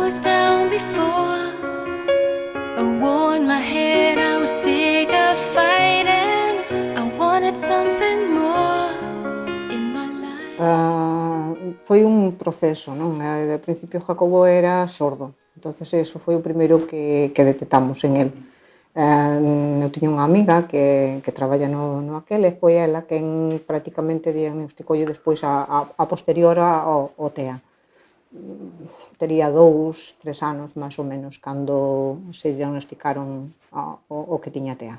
was down before. I worn my head, I was sick of fighting. I wanted something more in my life. Foi un proceso, non? De principio Jacobo era sordo, entonces eso foi o primeiro que detectamos en el. Eu tiña unha amiga que traballa no aquel e foi ela quen prácticamente diagnosticoulle despois a posterior ao TEA. Tería 2, 3 anos máis ou menos cando se diagnosticaron o que tiña TEA.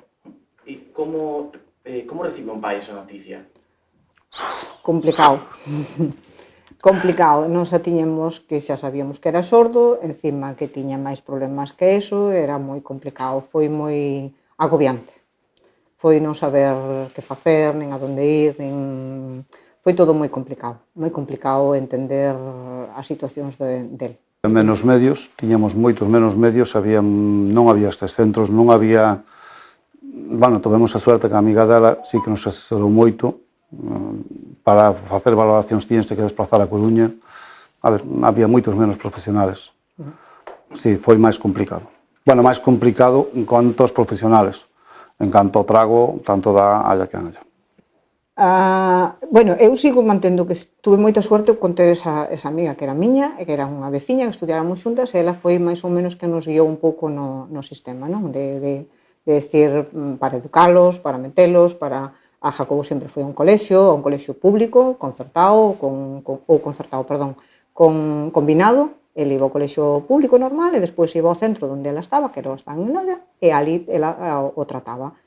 E como recibe un pai esa noticia? Complicado. Complicado, non xa tiñemos que xa sabíamos que era sordo, encima que tiña máis problemas que eso, era moi complicado, foi moi agobiante. Foi non saber que facer, nin a donde ir, nin... Foi todo moi complicado entender as situacións del. Menos medios, tiñamos moitos menos medios, non había estes centros, non había... Bueno, tovemos a suerte que a amiga dela sí que nos asesorou moito, para facer valoracións tiñense que desplazar a Coruña. A ver, había moitos menos profesionales. Sí, foi máis complicado. Bueno, máis complicado en cuanto aos profesionales, en canto ao trago, tanto da alla que anja. Bueno, eu sigo mantendo que tuve moita suerte con ter esa amiga que era miña, e que era unha veciña, que estudiáramos xuntas, e ela foi máis ou menos que nos guiou un pouco no sistema, non? De decir, para educalos, para metelos, para... A Jacobo sempre foi a un colexio público, concertado, combinado. El iba ao colexio público normal e despois iba ao centro onde ela estaba, que era o Stan Noia, e ali ela o trataba.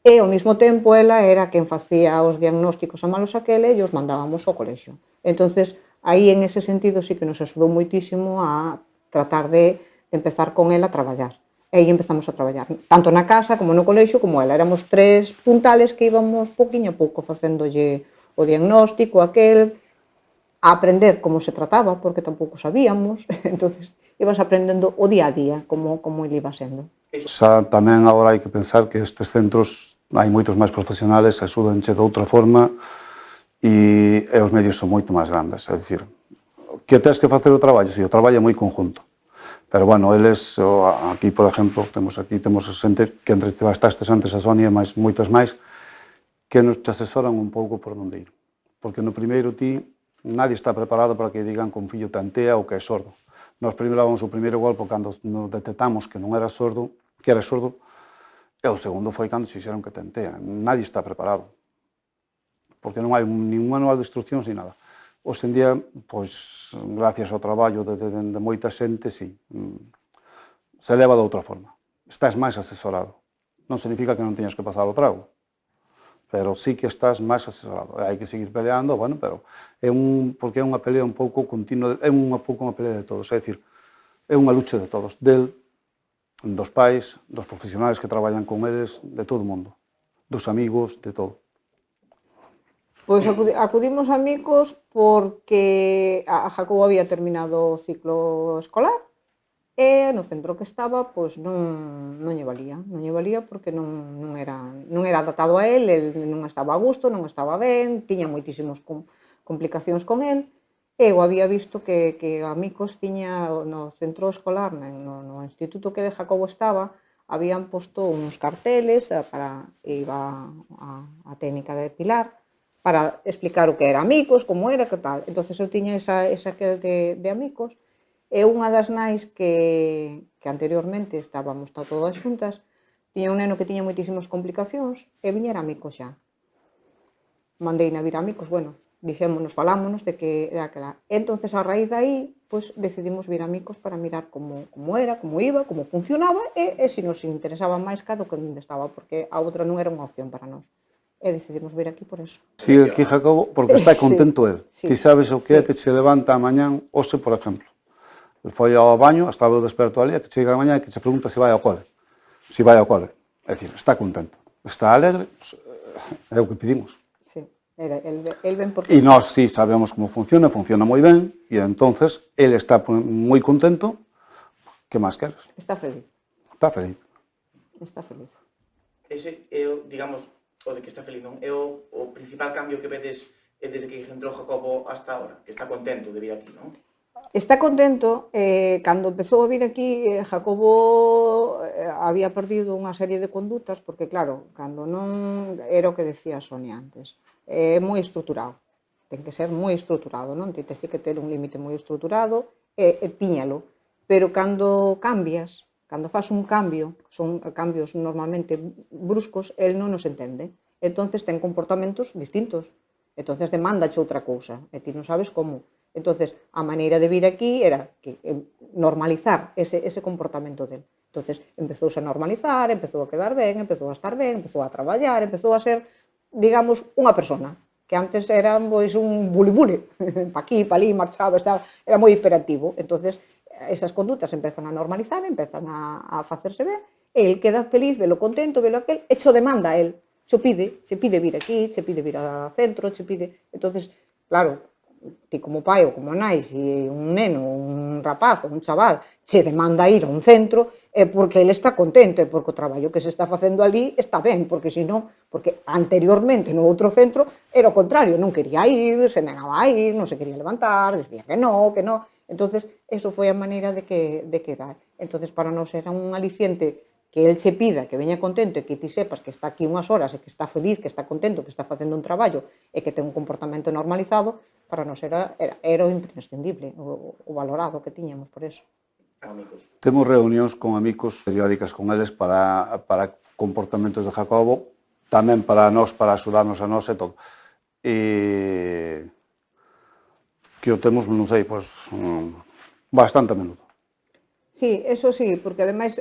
E ao mesmo tempo ela era quen facía os diagnósticos a malos aquele e os mandábamos ao colexio. Entonces, aí en ese sentido sí que nos axudou moitísimo a tratar de empezar con ela a traballar. E aí empezamos a traballar, tanto na casa como no colexio como ela. Éramos 3 puntales que íbamos pouquiño a pouco facéndolle o diagnóstico, aquel, a aprender como se trataba, porque tampouco sabíamos, entonces ibas aprendendo o día a día, como ele iba sendo. Xa tamén agora hai que pensar que estes centros hai moitos máis profesionales, axúdanche de outra forma e os medios son moito máis grandes, é dicir, que tens que facer o traballo, si, o traballo é moi conjunto. Pero, bueno, eles, aquí, por exemplo, temos xente que entrevistastes antes a Sonia, máis moitas máis, que nos te asesoran un pouco por onde ir. Porque no primeiro nadie está preparado para que digan que un fillo ten TEA ou que é sordo. Nós primeiro damos o primeiro golpe cando nos detectamos que non era sordo, que era sordo, e o segundo foi cando se dixeron que ten TEA. Nadie está preparado. Porque non hai ningún manual de instruccións ni nada. Hoxe en día, pois, gracias ao traballo de moita xente, sí, se leva de outra forma. Estás máis asesorado. Non significa que non teñas que pasar o trago, pero sí que estás máis asesorado. Hai que seguir peleando, bueno, pero porque é unha pelea un pouco continua, é unha pelea de todos, é dicir, é unha lucha de todos, dos pais, dos profesionales que traballan con eles, de todo o mundo, dos amigos, de todo. Pois acudimos a amigos porque a Jacobo había terminado o ciclo escolar e no centro que estaba pois non lle valía porque non era adaptado a él non estaba a gusto, non estaba ben, tiña moitísimas complicacións con él e eu había visto que amigos tiña no centro escolar, no instituto que de Jacobo estaba, habían posto uns carteles para iba a técnica de Pilar para explicar o que era amigos, como era, que tal. Entonces eu tiña esa de amigos e unha das nais que anteriormente estábamos todas xuntas, tiña un neno que tiña moitísimas complicacións e viñera amigos xa. Mandeina vir amigos, bueno, falámonos de que era aquela. Entonces, a raíz de aí, pues, decidimos vir amigos para mirar como era, como iba, como funcionaba e se nos interesaba máis cada que onde estaba, porque a outra non era unha opción para nós. E decidimos vir aquí por eso. Sigue aquí Jacobo porque está contento el. Ti sabes o que é que se levanta a mañán, hoxe, por exemplo. El foi ao baño, estaba desperto ali, que chega a mañá e que se pregunta se vai ao cole. Se vai ao cole. É dicir, está contento. Está alegre, é o que pedimos. Sí, el ven porque... E nós sí sabemos como funciona moi ben, e entonces el está moi contento. Que máis queres? Está feliz. Está feliz. Está feliz. Ese é, digamos, o de que está feliz, non? É o principal cambio que vedes desde que entrou Jacobo hasta ahora, que está contento de vir aquí, non? Está contento, cando empezou a vir aquí, Jacobo había perdido unha serie de condutas, porque claro, cando non, era o que decía Sonia antes, é moi estruturado, ten que ser moi estruturado, non? Tens que ter un límite moi estruturado, e tiñalo, pero cando cambias, cando faz un cambio, son cambios normalmente bruscos, el non nos entende, entonces ten comportamentos distintos, entonces demandache outra cousa, e ti non sabes como. Entonces, a maneira de vir aquí era que normalizar ese comportamento del. Entonces, empezouse a normalizar, empezou a quedar ben, empezou a estar ben, empezou a traballar, empezou a ser, digamos, unha persona, que antes era pois, un buli-buli, pa aquí, pa ali, marchaba, estaba, era moi hiperactivo. Entonces, esas condutas empezan a normalizar, empezan a facerse ben, e el queda feliz, velo contento, velo aquel, e cho demanda a el, cho pide, che pide vir aquí, che pide vir a centro, che pide. Entonces, claro, ti como pai ou como nai, se un neno, un rapaz, un chaval, se demanda ir a un centro, é porque ele está contento, é porque o traballo que se está facendo ali está ben, porque senón, porque anteriormente no outro centro era o contrario, non quería ir, se negaba a ir, non se quería levantar, decía que non, entonces eso foi a maneira de que dar. Entonces para nós era un aliciente que el che pida, que veña contento e que ti sepas que está aquí unhas horas e que está feliz, que está contento, que está facendo un traballo e que ten un comportamento normalizado, para nós era o imprescindible, o valorado que tiñamos por eso. Amigos. Temos reunións con amigos periódicas con eles para comportamentos de Jacobo, tamén para nós, para axudarnos a nós e todo. E que o temos, non sei, pois, bastante a menudo. Sí, eso sí, porque ademais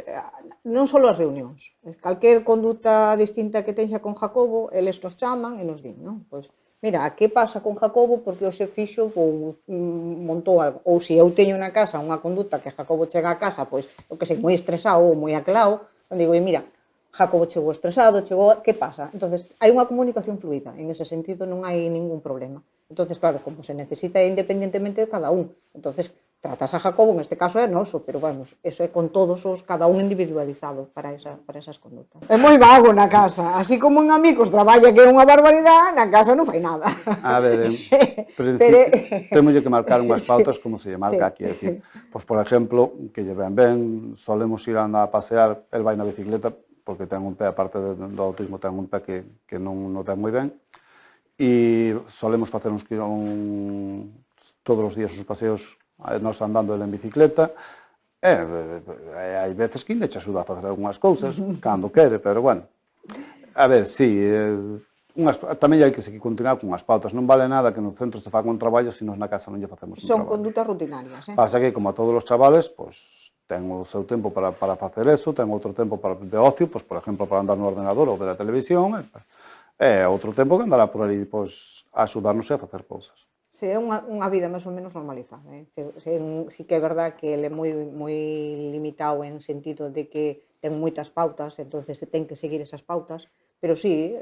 non só as reunións, calquer conduta distinta que tenxa con Jacobo, eles nos chaman e nos din, non? Pois, mira, que pasa con Jacobo porque hoxe fixo ou montou algo, ou se eu teño na casa unha conduta que Jacobo chega a casa, pois, o que sei, moi estresado ou moi aclao, non digo, mira, Jacobo chegou estresado, que pasa? Entonces, hai unha comunicación fluida, en ese sentido non hai ningún problema. Entonces, claro, como se necesita independentemente de cada un, entonces, tratas a Jacobo, en este caso é noso, pero vamos, eso é con todos os, cada un individualizado para esas condutas. É moi vago na casa, así como en amigos traballa que é unha barbaridade, na casa non fai nada. A ver, temos que marcar unhas pautas como se lle marca aquí, é dicir, pois, por exemplo, que lle ben, solemos ir a pasear, el vai na bicicleta, porque ten un pé, aparte do autismo, ten un pé que non ten moi ben, e solemos facer todos os días os paseos nos andando ele en bicicleta, hai veces que ainda che axuda a facer algunhas cousas, cando quere, pero bueno, a ver, sí, tamén hai que seguir continuar con as pautas, non vale nada que no centro se faga un traballo se nos na casa non lle facemos un traballo. Son condutas rutinarias, Pasa que, como a todos os chavales, pois, ten o seu tempo para facer eso, ten outro tempo de ocio, pois, por exemplo, para andar no ordenador ou ver a televisión, e outro tempo que andará por ali, pois, a axudarnos a facer cousas. Sí, é unha vida máis ou menos normalizada. Sí que é verdad que ele é moi limitado en sentido de que ten moitas pautas, entonces se ten que seguir esas pautas, pero sí,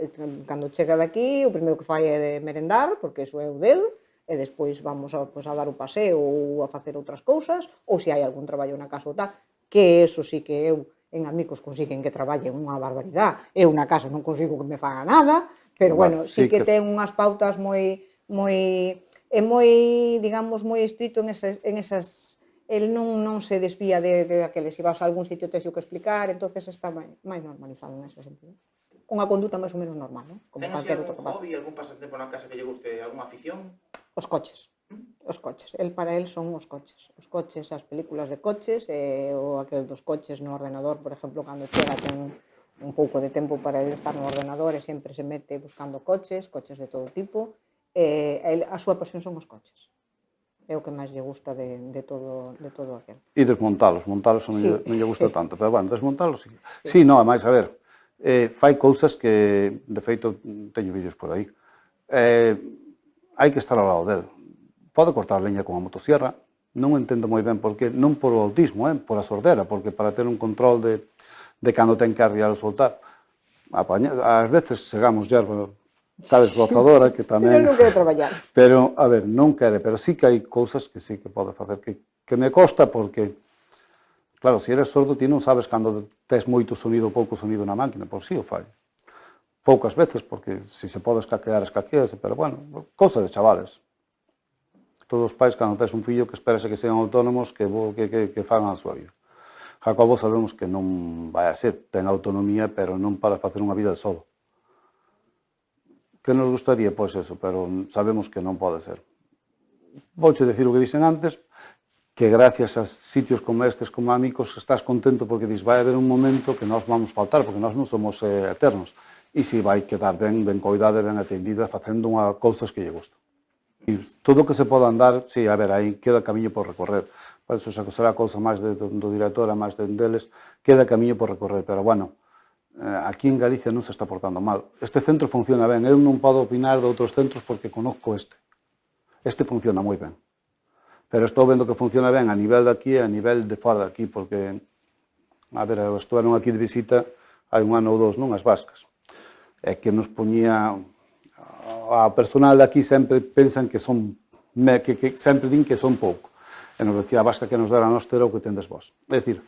cando chega daqui, o primeiro que fai é de merendar, porque iso é o del, e despois vamos a dar o paseo ou a facer outras cousas, ou se hai algún traballo na casa ou tal, que eso sí que eu en amigos consiguen que traballen unha barbaridade, eu na casa non consigo que me faga nada, pero bueno, sí que ten unhas pautas é moi, digamos, moi estrito en esas, el non se desvía de aqueles, se vas a algún sitio tens que explicar, entonces está máis normalizado en ese sentido. Unha conduta máis ou menos normal, non? Ten así algún hobby, algún pasatempo na casa que lle guste, algunha afición? Os coches. Os coches. Para el son os coches. Os coches, as películas de coches, ou aquel dos coches no ordenador, por exemplo, cando chega ten un pouco de tempo para ele estar no ordenador e sempre se mete buscando coches de todo tipo. A súa pasión son os coches. É o que máis lle gusta de todo aquel. E montalos non lle gusta tanto, pero bueno, desmontalos sí. Sí, non, máis, a ver, fai cousas que, de feito, teño vídeos por aí. Hai que estar ao lado del. Pode cortar leña con a motosierra, non entendo moi ben por que, non por o autismo, por a sordera, porque para ter un control de cando ten que arriar ou soltar. Ás veces segamos yerba, tal esgotadora, que tamén... Pero non quere traballar. Pero, a ver, non quere, pero sí que hai cousas que sí que pode facer, que me costa porque, claro, se eres sordo, ti non sabes cando tes moito sonido ou pouco sonido na máquina, por si o fai. Poucas veces, porque se se pode escaquear, escaquease, pero bueno, cousa de chavales. todos os pais, cando tes un fillo, que esperase que sean autónomos, que fagan a súa vida. Jacobo sabemos que non vai a ser, ten autonomía, pero non para facer unha vida de solo. Que nos gustaría? Pois eso, pero sabemos que non pode ser. Vouche decir o que dixen antes, que gracias a sitios como estes, como Amigos, estás contento porque dis, vai haber un momento que nós vamos faltar, porque nós non somos eternos. E si vai quedar ben coidada, ben atendida, facendo unha cousas que lle gusta. E todo o que se pode andar, si, a ver, aí queda camiño por recorrer. Por eso será cousa máis do director, máis deles, queda camiño por recorrer, pero bueno, aquí en Galicia non se está portando mal. Este centro funciona ben, eu non podo opinar de outros centros porque conozco este. Este funciona moi ben. Pero estou vendo que funciona ben a nivel de aquí e a nivel de fora de aquí, porque, a ver, estuveron aquí de visita hai un ano ou dous, non, as vascas. É que nos poñía, a personal de aquí sempre pensan que son, que sempre din que son pouco. E nos decía a vasca que nos dera a nós ter o que tendes vos. É dicir,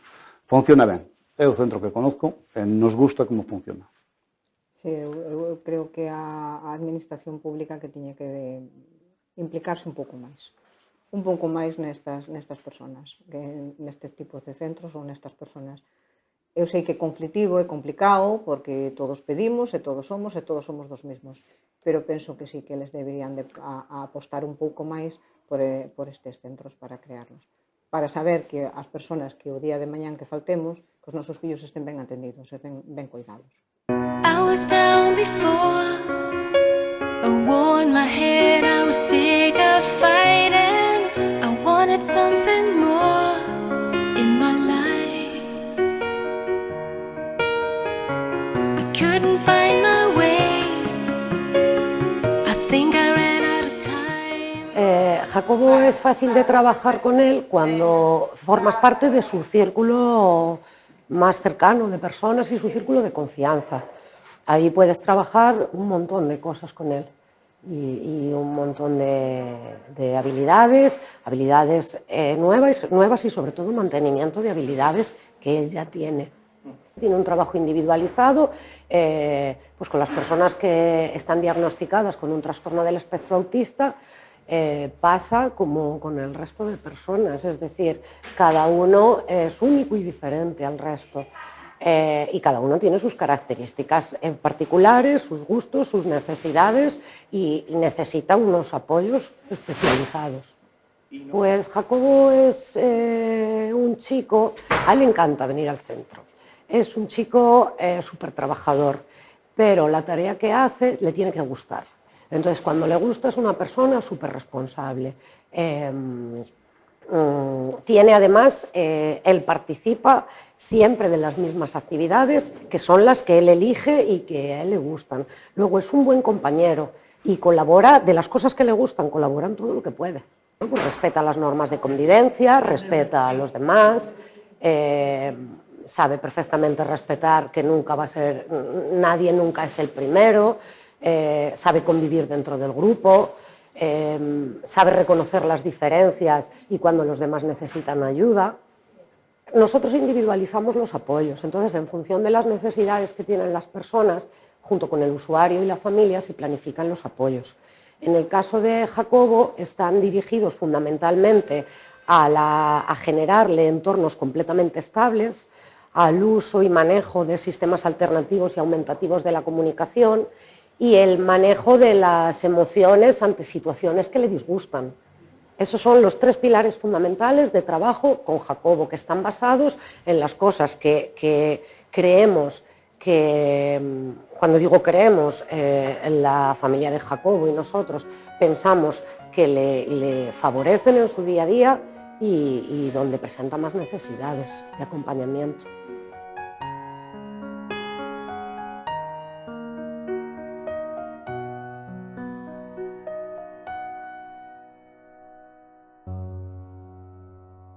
funciona ben. É o centro que conozco e nos gusta como funciona. Sí, eu creo que a administración pública que tiña que implicarse un pouco máis nestas personas, nestes tipos de centros ou nestas personas. Eu sei que é conflitivo, é complicado, porque todos pedimos e todos somos dos mesmos, pero penso que sí que eles deberían de apostar un pouco máis por estes centros para crearlos, para saber que as persoas que o día de mañán que faltemos, que os nosos fillos estén ben atendidos, ben cuidados. I was down before, I worn my head, I was sick of fighting. I wanted something more in my life. I couldn't find my way, I think I ran out of time. Jacobo es fácil de trabajar con él cuando formas parte de su círculo más cercano de personas y su círculo de confianza. Ahí puedes trabajar un montón de cosas con él y un montón de habilidades nuevas y sobre todo mantenimiento de habilidades que él ya tiene. Tiene un trabajo individualizado pues con las personas que están diagnosticadas con un trastorno del espectro autista. Pasa como con el resto de personas, es decir, cada uno es único y diferente al resto. Y cada uno tiene sus características particulares, sus gustos, sus necesidades y necesita unos apoyos especializados. Pues Jacobo es un chico, a él le encanta venir al centro, es un chico súper trabajador, pero la tarea que hace le tiene que gustar. Entonces, cuando le gusta es una persona súper responsable. Tiene además, él participa siempre de las mismas actividades, que son las que él elige y que a él le gustan. Luego es un buen compañero y colabora, de las cosas que le gustan, colabora en todo lo que puede. Pues respeta las normas de convivencia, respeta a los demás, sabe perfectamente respetar que nunca va a ser, nadie nunca es el primero, sabe convivir dentro del grupo, sabe reconocer las diferencias y cuando los demás necesitan ayuda. Nosotros individualizamos los apoyos, entonces en función de las necesidades que tienen las personas, junto con el usuario y la familia, se planifican los apoyos. En el caso de Jacobo están dirigidos fundamentalmente a generarle entornos completamente estables, al uso y manejo de sistemas alternativos y aumentativos de la comunicación y el manejo de las emociones ante situaciones que le disgustan. Esos son los tres pilares fundamentales de trabajo con Jacobo, que están basados en las cosas que creemos que, cuando digo creemos, en la familia de Jacobo y nosotros pensamos que le favorecen en su día a día y donde presenta más necesidades de acompañamiento.